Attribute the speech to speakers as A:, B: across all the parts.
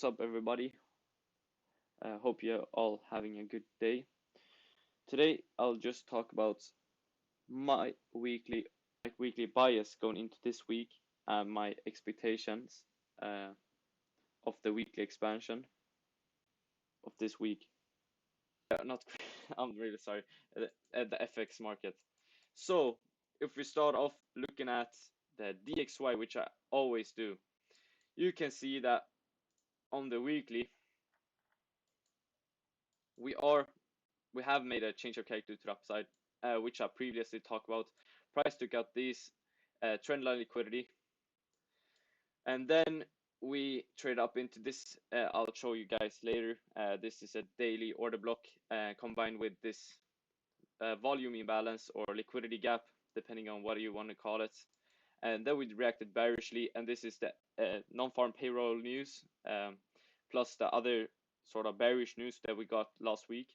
A: What's up, everybody? Hope you're all having a good day. Today, I'll just talk about my weekly bias going into this week and my expectations of the weekly expansion of this week. Not, I'm really sorry. The FX market. So, if we start off looking at the DXY, which I always do, you can see that on the weekly we have made a change of character to the upside, which I previously talked about. Price took out this trendline liquidity, and then we trade up into this. I'll show you guys later. This is a daily order block combined with this volume imbalance or liquidity gap, depending on what you want to call it. And then we reacted bearishly, and this is the non-farm payroll news, plus the other sort of bearish news that we got last week.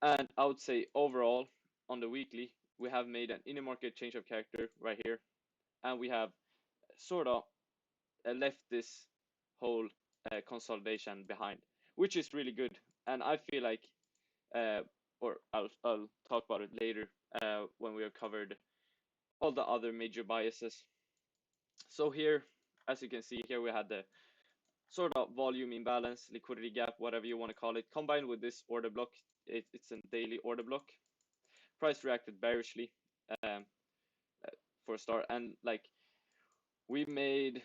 A: And I would say overall, on the weekly, we have made an inner market change of character right here, and we have sort of left this whole consolidation behind, which is really good. And I feel like, or I'll talk about it later when we have covered all the other major biases. So here, as you can see here, we had the sort of volume imbalance, liquidity gap, whatever you want to call it, combined with this order block. It's a daily order block. Price reacted bearishly for a start, and like we made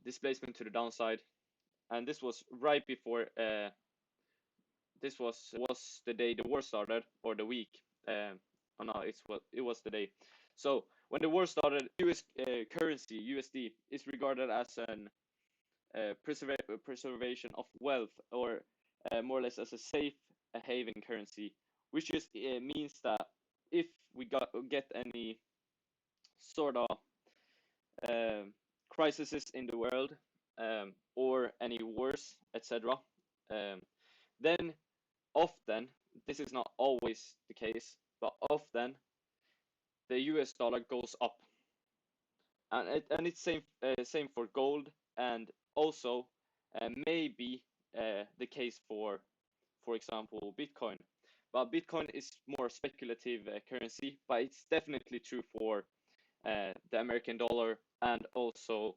A: displacement to the downside, and this was right before this was the day the war started, or the week. Oh no, it was the day. So when the war started, US currency USD is regarded as an preservation of wealth, or more or less as a safe haven currency, which just means that if we get any sort of crises in the world, or any wars, etc., then often, this is not always the case, but often the US dollar goes up, and it's same for gold, and also maybe the case for example, Bitcoin. But Bitcoin is more speculative currency, but it's definitely true for the American dollar and also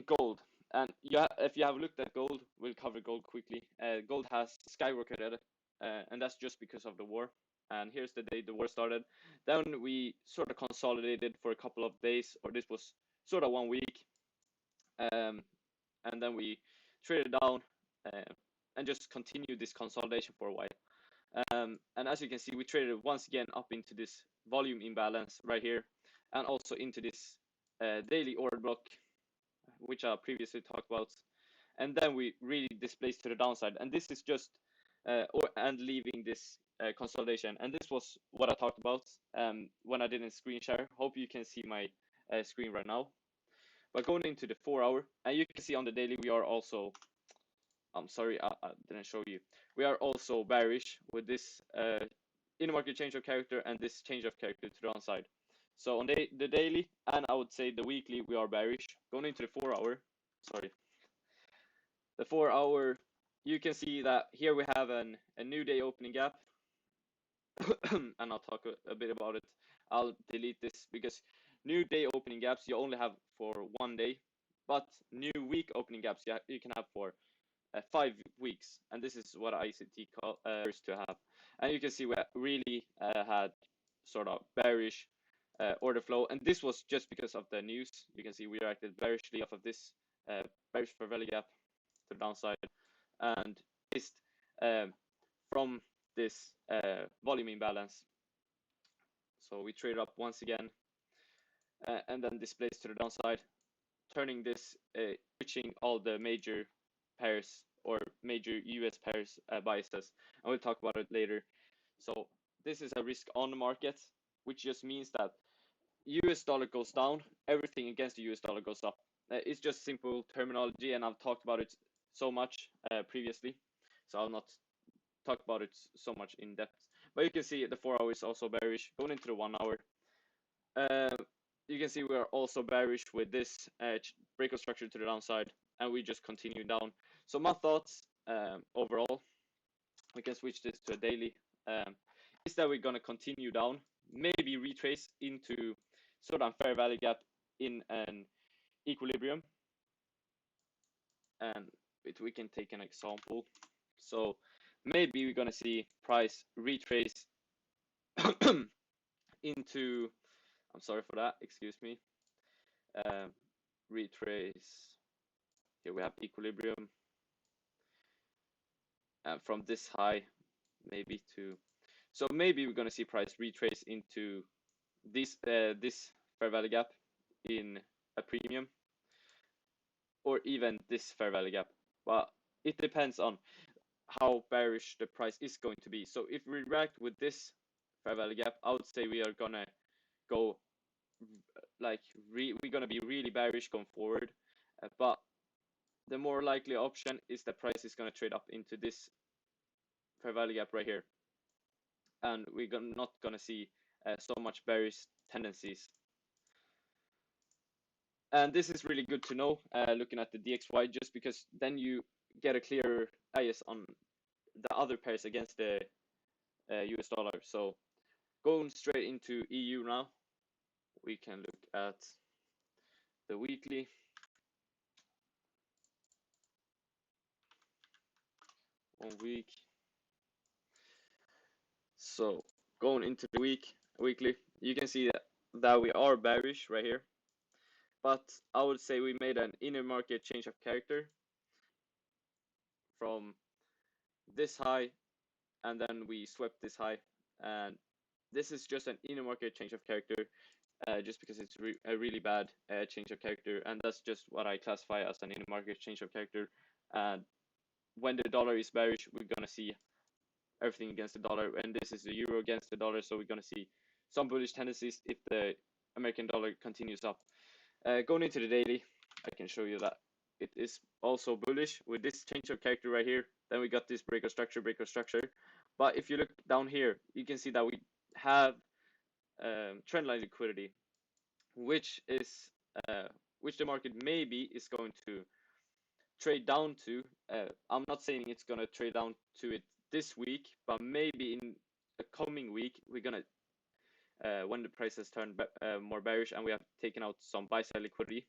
A: gold. And if you have looked at gold, we'll cover gold quickly. Gold has skyrocketed, and that's just because of the war. And here's the day the war started. Then we sort of consolidated for a couple of days, or this was sort of 1 week. And then we traded down and just continued this consolidation for a while. And as you can see, we traded once again up into this volume imbalance right here, and also into this daily order block, which I previously talked about. And then we really displaced to the downside, and this is just and leaving this consolidation. And this was what I talked about when I didn't screen share. Hope you can see my screen right now. But going into the 4 hour, and you can see on the daily we are also, I'm sorry, I didn't show you. We are also bearish with this in market change of character and this change of character to the downside. So on the daily, and I would say the weekly, we are bearish. Going into the 4 hour, sorry, the 4 hour, you can see that here we have a new day opening gap. And I'll talk a bit about it. I'll delete this because new day opening gaps you only have for 1 day, but new week opening gaps you can have for 5 weeks, and this is what ICT calls to have. And you can see we really had sort of bearish order flow, and this was just because of the news. You can see we reacted bearishly off of this bearish fair value gap to the downside, and missed from this volume imbalance. So we traded up once again, and then displaced to the downside, turning this, switching all the major pairs or major US pairs biases, and we'll talk about it later. So this is a risk on market, which just means that US dollar goes down, everything against the US dollar goes up. It's just simple terminology, and I've talked about it so much previously, so I'll not talk about it so much in depth. But you can see the 4 hour is also bearish. Going into the 1 hour, you can see we are also bearish with this breakout structure to the downside, and we just continue down. So my thoughts overall, we can switch this to a daily, is that we're going to continue down, maybe retrace into sort of fair value gap in an equilibrium. And we can take an example. So maybe we're going to see price retrace into, I'm sorry for that, excuse me, retrace, here we have equilibrium, from this high maybe to, so maybe we're going to see price retrace into this fair value gap in a premium, or even this fair value gap, but it depends on how bearish the price is going to be. So if we react with this fair value gap, I would say we are gonna go like we're gonna be really bearish going forward, but the more likely option is the price is gonna trade up into this fair value gap right here, and we're not gonna see so much bearish tendencies. And this is really good to know, looking at the DXY, just because then you get a clearer bias on the other pairs against the US dollar. So going straight into EU now, we can look at the weekly. 1 week. So going into the weekly, you can see that we are bearish right here. But I would say we made an inner market change of character from this high, and then we swept this high. And this is just an inner market change of character, just because it's a really bad change of character, and that's just what I classify as an inner market change of character. And when the dollar is bearish, we're gonna see everything against the dollar, and this is the euro against the dollar, so we're gonna see some bullish tendencies if the American dollar continues up. Going into the daily, I can show you that it is also bullish with this change of character right here. Then we got this breakout structure. But if you look down here, you can see that we have trendline liquidity, which is which the market maybe is going to trade down to. I'm not saying it's gonna trade down to it this week, but maybe in the coming week we're gonna, when the price has turned more bearish and we have taken out some buy side liquidity,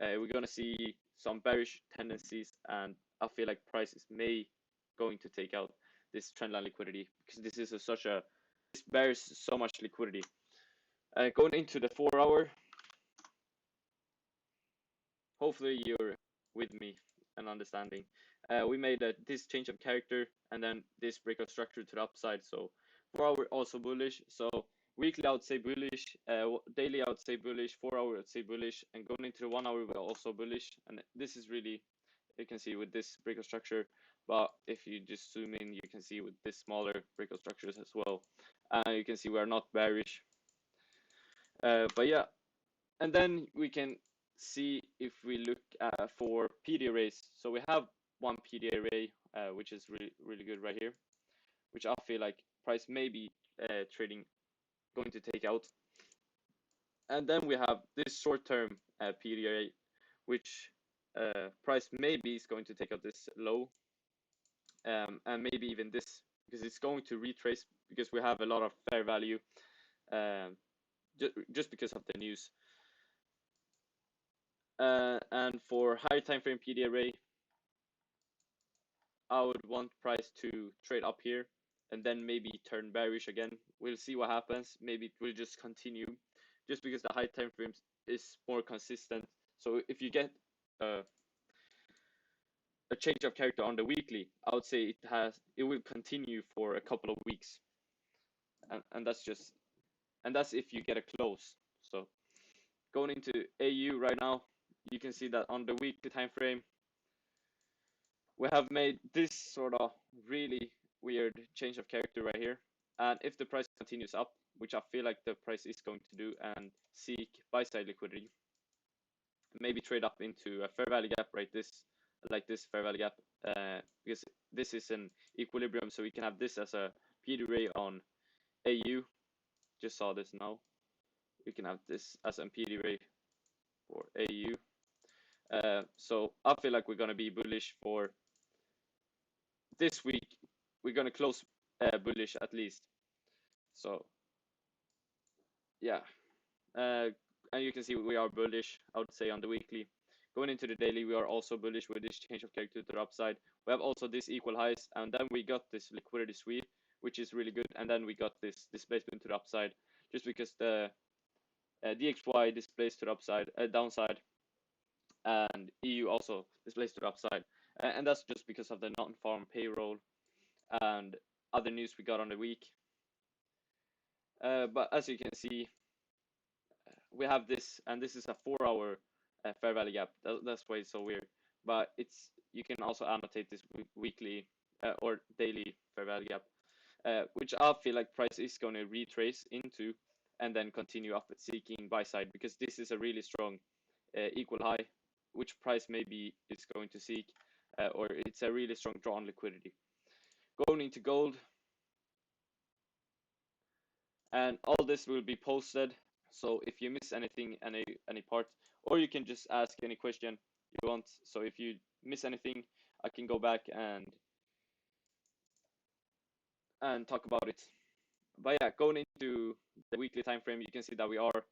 A: we're gonna see some bearish tendencies, and I feel like prices may going to take out this trendline liquidity, because this is this bears so much liquidity. Going into the 4 hour, hopefully you're with me and understanding. We made this change of character and then this breakout structure to the upside. So 4 hour also bullish. So weekly I would say bullish, daily I would say bullish, 4 hour I would say bullish, and going into the 1 hour we're also bullish. And this is really, you can see with this breakout structure, but if you just zoom in, you can see with this smaller breakout structures as well. You can see we're not bearish. But yeah, and then we can see if we look for PD arrays. So we have one PD array, which is really good right here, which I feel like price may be trading going to take out. And then we have this short-term PD array, which price maybe is going to take out this low, and maybe even this, because it's going to retrace, because we have a lot of fair value, just because of the news. And for higher time frame PD array, I would want price to trade up here and then maybe turn bearish again. We'll see what happens. Maybe it will just continue, just because the high time frames is more consistent. So if you get a change of character on the weekly, I would say it will continue for a couple of weeks, and that's if you get a close. So going into AU right now, you can see that on the weekly time frame we have made this sort of really weird change of character right here. And if the price continues up, which I feel like the price is going to do, and seek buy side liquidity, maybe trade up into a fair value gap like this fair value gap, because this is an equilibrium, so we can have this as a PD array on AU. Just saw this now. we can have this as MPD rate for AU. So I feel like we're gonna be bullish for this week. We're gonna close bullish at least. So yeah, and you can see we are bullish, I would say, on the weekly. Going into the daily, we are also bullish with this change of character to the upside. We have also this equal highs, and then we got this liquidity sweep, which is really good, and then we got this displacement to the upside, just because the DXY displays to the upside, downside, and EU also displays to the upside, and that's just because of the non-farm payroll and other news we got on the week. But as you can see, we have this, and this is a 4-hour fair value gap. That's why it's so weird. But you can also annotate this weekly or daily fair value gap, which I feel like price is going to retrace into and then continue up seeking buy side, because this is a really strong equal high, which price maybe is going to seek, or it's a really strong draw on liquidity. Going into gold, and all this will be posted. So if you miss anything, any part, or you can just ask any question you want. So if you miss anything, I can go back and talk about it. But yeah, going into the weekly time frame, you can see that we are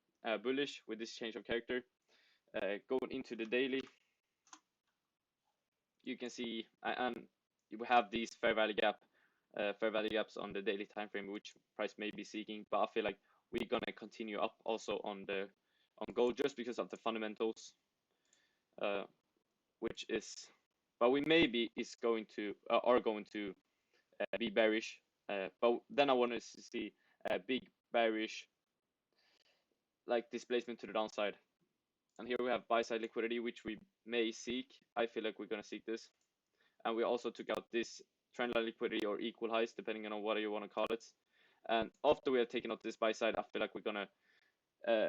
A: bullish with this change of character. Going into the daily, you can see, and we have these fair value gaps on the daily time frame, which price may be seeking. But I feel like we're gonna continue up also on gold, just because of the fundamentals, which is, but we maybe are going to be bearish. But then I want to see a big bearish, like, displacement to the downside. And here we have buy side liquidity, which we may seek. I feel like we're gonna seek this. And we also took out this trendline liquidity or equal highs, depending on what you want to call it. And after we have taken out this buy side, I feel like we're gonna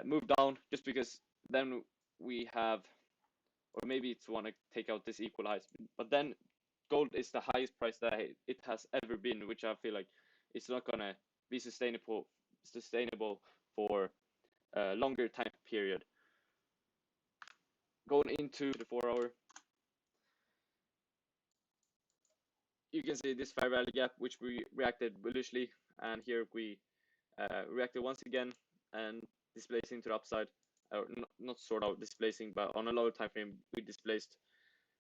A: move down, just because then we have, or maybe it's want to take out this equal highs, but then gold is the highest price that it has ever been, which I feel like it's not gonna be sustainable for a longer time period. Going into the 4-hour, you can see this fair value gap, which we reacted bullishly, and here we reacted once again and displacing to the upside, or not sort of displacing, but on a lower time frame we displaced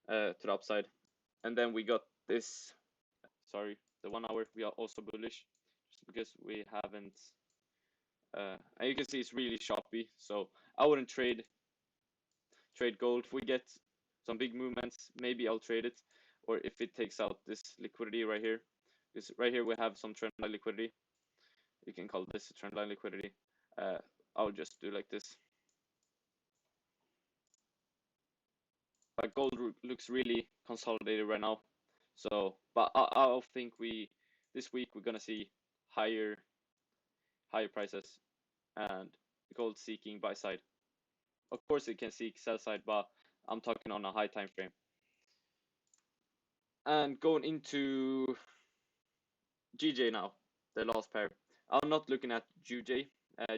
A: to the upside, and then we got this, sorry, the 1-hour, we are also bullish, just because we haven't, and you can see it's really choppy, so I wouldn't trade gold. If we get some big movements, maybe I'll trade it, or if it takes out this liquidity right here, because right here we have some trendline liquidity. You can call this a trendline liquidity. I'll just do like this. But gold looks really consolidated right now. So, but I think this week we're gonna see higher prices and gold seeking buy side. Of course, it can seek sell side, but I'm talking on a high time frame. And going into GJ now, the last pair. I'm not looking at GJ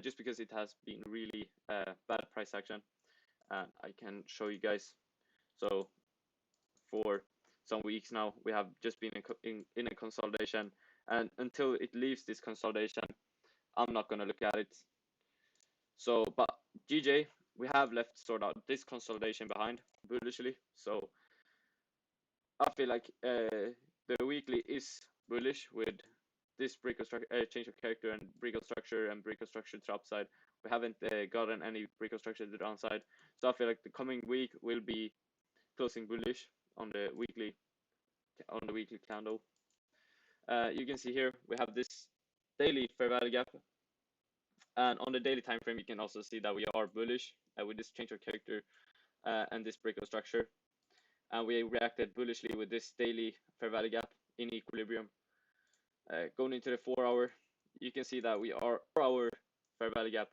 A: just because it has been really bad price action, and I can show you guys. So for some weeks now, we have just been in a consolidation, and until it leaves this consolidation, I'm not gonna look at it. So, but GJ, we have left sort of this consolidation behind bullishly. So I feel like the weekly is bullish with this break of change of character and break of structure to the upside. We haven't gotten any break of structure to the downside, so I feel like the coming week will be closing bullish on the weekly candle. You can see here we have this daily fair value gap, and on the daily time frame you can also see that we are bullish with this change of character and this break of structure, and we reacted bullishly with this daily fair value gap in equilibrium. Going into the 4-hour, you can see that we are 4-hour fair value gap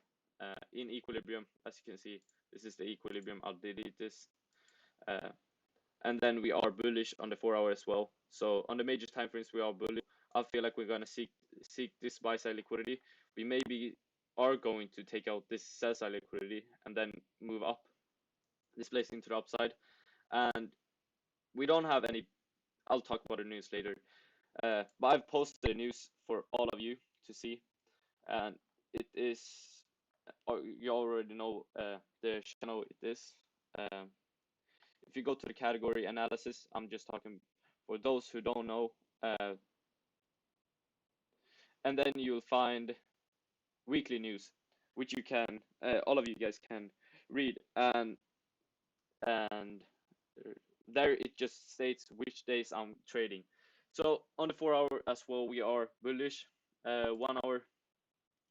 A: in equilibrium. As you can see, this is the equilibrium. I'll delete this. And then we are bullish on the 4-hour as well. So on the major time frames, we are bullish. I feel like we're gonna seek this buy side liquidity. We may be are going to take out this sell side liquidity and then move up, displacing to the upside. And we don't have any. I'll talk about the news later. But I've posted the news for all of you to see, and it is. You already know the channel it is. Um, if you go to the category analysis, I'm just talking for those who don't know. And then you'll find weekly news, which you can, all of you guys can read, and there it just states which days I'm trading. So on the 4 hour as well, we are bullish. 1 hour,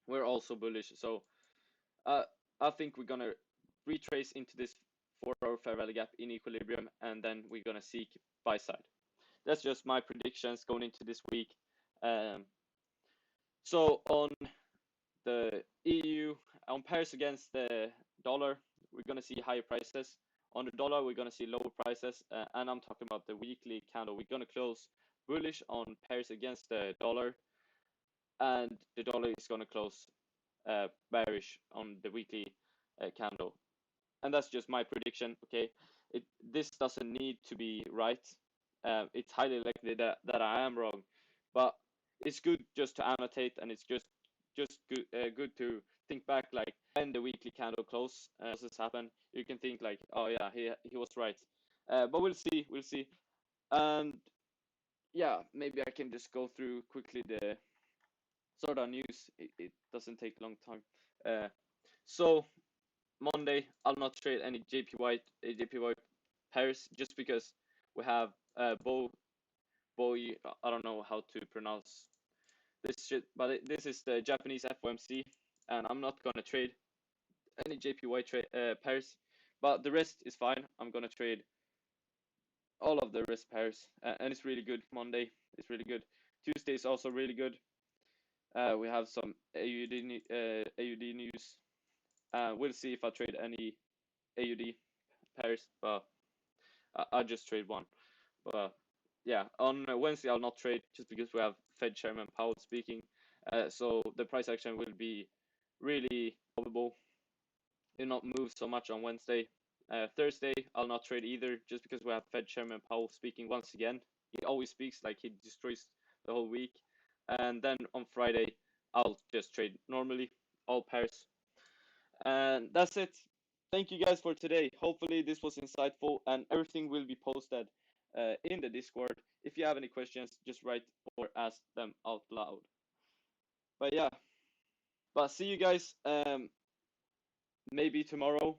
A: we're also bullish. So I think we're gonna retrace into this 4 hour fair value gap in equilibrium, and then we're gonna seek buy side. That's just my predictions going into this week. So on the EU, on pairs against the dollar, we're gonna see higher prices. On the dollar, we're gonna see lower prices, and I'm talking about the weekly candle. We're gonna close bullish on pairs against the dollar, and the dollar is gonna close bearish on the weekly candle. And that's just my prediction. Okay, this doesn't need to be right. It's highly likely that I am wrong, but it's good just to annotate, and it's just good to think back, like when the weekly candle close does this happen, you can think like, oh yeah, he was right. But we'll see. And yeah, maybe I can just go through quickly the sort of news. It doesn't take a long time. So Monday, I'll not trade any JPY pairs, just because we have I don't know how to pronounce this shit, but this is the Japanese FOMC, and I'm not gonna trade any JPY pairs, but the rest is fine. I'm gonna trade all of the rest pairs, and it's really good. Monday is really good. Tuesday is also really good. We have some AUD news. We'll see if I trade any AUD pairs, but I'll just trade one. But yeah, on Wednesday I'll not trade, just because we have Fed Chairman Powell speaking. So the price action will be really probable. Will not move so much on Wednesday. Thursday I'll not trade either, just because we have Fed Chairman Powell speaking once again. He always speaks like he destroys the whole week. And then on Friday I'll just trade normally, all pairs. And that's it. Thank you guys for today. Hopefully this was insightful, and everything will be posted in the Discord. If you have any questions, just write or ask them out loud. But yeah, but see you guys maybe tomorrow.